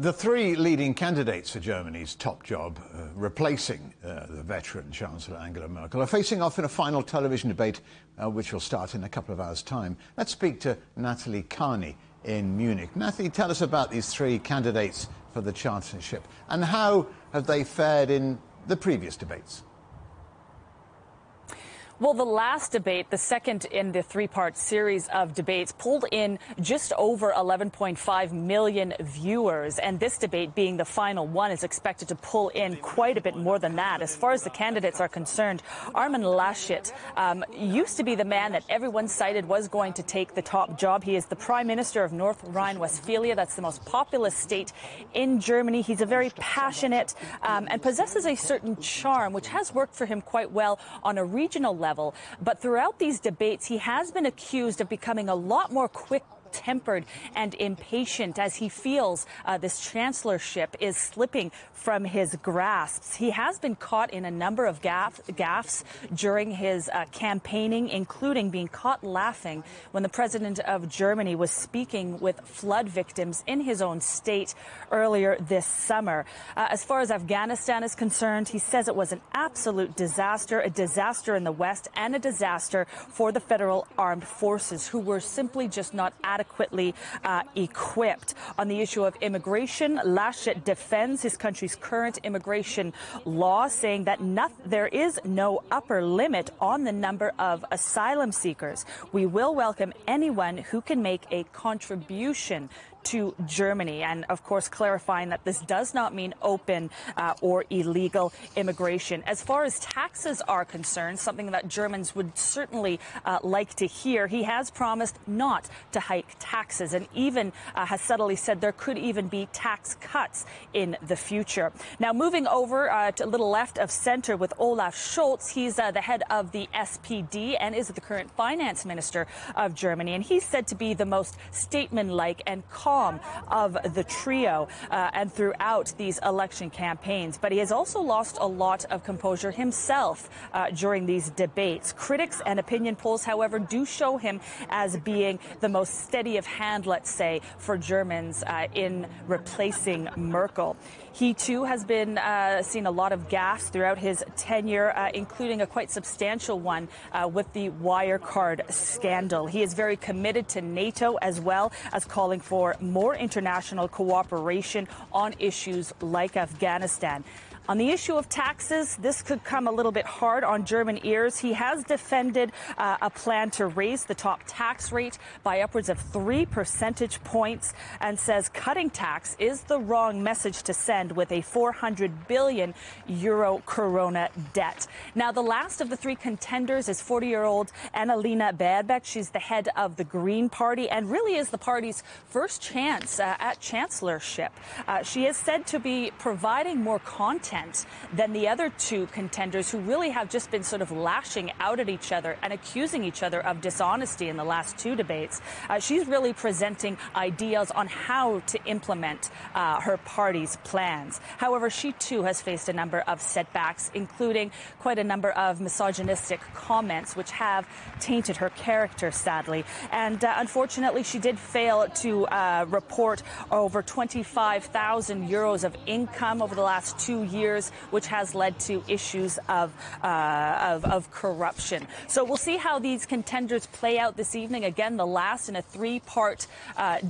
The three leading candidates for Germany's top job, replacing the veteran Chancellor Angela Merkel, are facing off in a final television debate which will start in a couple of hours' time. Let's speak to Natalie Carney in Munich. Natalie, tell us about these three candidates for the chancellorship and how have they fared in the previous debates? Well, the last debate, the second in the three-part series of debates, pulled in just over 11.5 million viewers. And this debate, being the final one, is expected to pull in quite a bit more than that. As far as the candidates are concerned, Armin Laschet used to be the man that everyone cited was going to take the top job. He is the Prime Minister of North Rhine-Westphalia. That's the most populous state in Germany. He's a very passionate and possesses a certain charm, which has worked for him quite well on a regional level. But throughout these debates, he has been accused of becoming a lot more quick-tempered and impatient as he feels this chancellorship is slipping from his grasp. He has been caught in a number of gaffes during his campaigning, including being caught laughing when the president of Germany was speaking with flood victims in his own state earlier this summer. As far as Afghanistan is concerned, he says it was an absolute disaster, a disaster in the West and a disaster for the federal armed forces, who were simply just not adequately equipped. On the issue of immigration, Laschet defends his country's current immigration law, saying that there is no upper limit on the number of asylum seekers. We will welcome anyone who can make a contribution to Germany, and of course clarifying that this does not mean open or illegal immigration. As far as taxes are concerned, something that Germans would certainly like to hear, he has promised not to hike taxes, and even has subtly said there could even be tax cuts in the future. Now, moving over to a little left of center with Olaf Scholz, he's the head of the SPD and is the current finance minister of Germany, and he's said to be the most statesmanlike and calm of the trio and throughout these election campaigns. But he has also lost a lot of composure himself during these debates. Critics and opinion polls, however, do show him as being the most steady of hand, let's say, for Germans in replacing Merkel. He, too, has been seen a lot of gaffes throughout his tenure, including a quite substantial one with the Wirecard scandal. He is very committed to NATO, as well as calling for more international cooperation on issues like Afghanistan. On the issue of taxes, this could come a little bit hard on German ears. He has defended a plan to raise the top tax rate by upwards of 3 percentage points and says cutting tax is the wrong message to send with a 400 billion euro corona debt. Now, the last of the three contenders is 40-year-old Annalena Baerbock. She's the head of the Green Party and really is the party's first chance at chancellorship. She is said to be providing more content than the other two contenders, who really have just been sort of lashing out at each other and accusing each other of dishonesty in the last two debates. She's really presenting ideas on how to implement her party's plans. However, she too has faced a number of setbacks, including quite a number of misogynistic comments, which have tainted her character, sadly. And unfortunately, she did fail to report over 25,000 euros of income over the last 2 years, which has led to issues of corruption. So we'll see how these contenders play out this evening. Again, the last in a three-part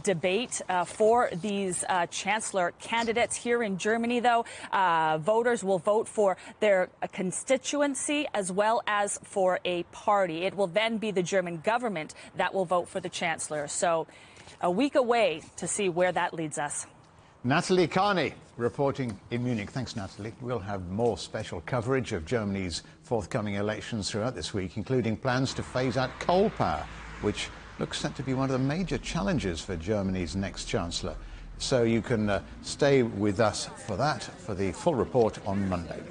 debate for these chancellor candidates here in Germany, though. Voters will vote for their constituency as well as for a party. It will then be the German government that will vote for the chancellor. So a week away to see where that leads us. Natalie Carney reporting in Munich. Thanks, Natalie. We'll have more special coverage of Germany's forthcoming elections throughout this week, including plans to phase out coal power, which looks set to be one of the major challenges for Germany's next chancellor. So you can stay with us for that, for the full report on Monday.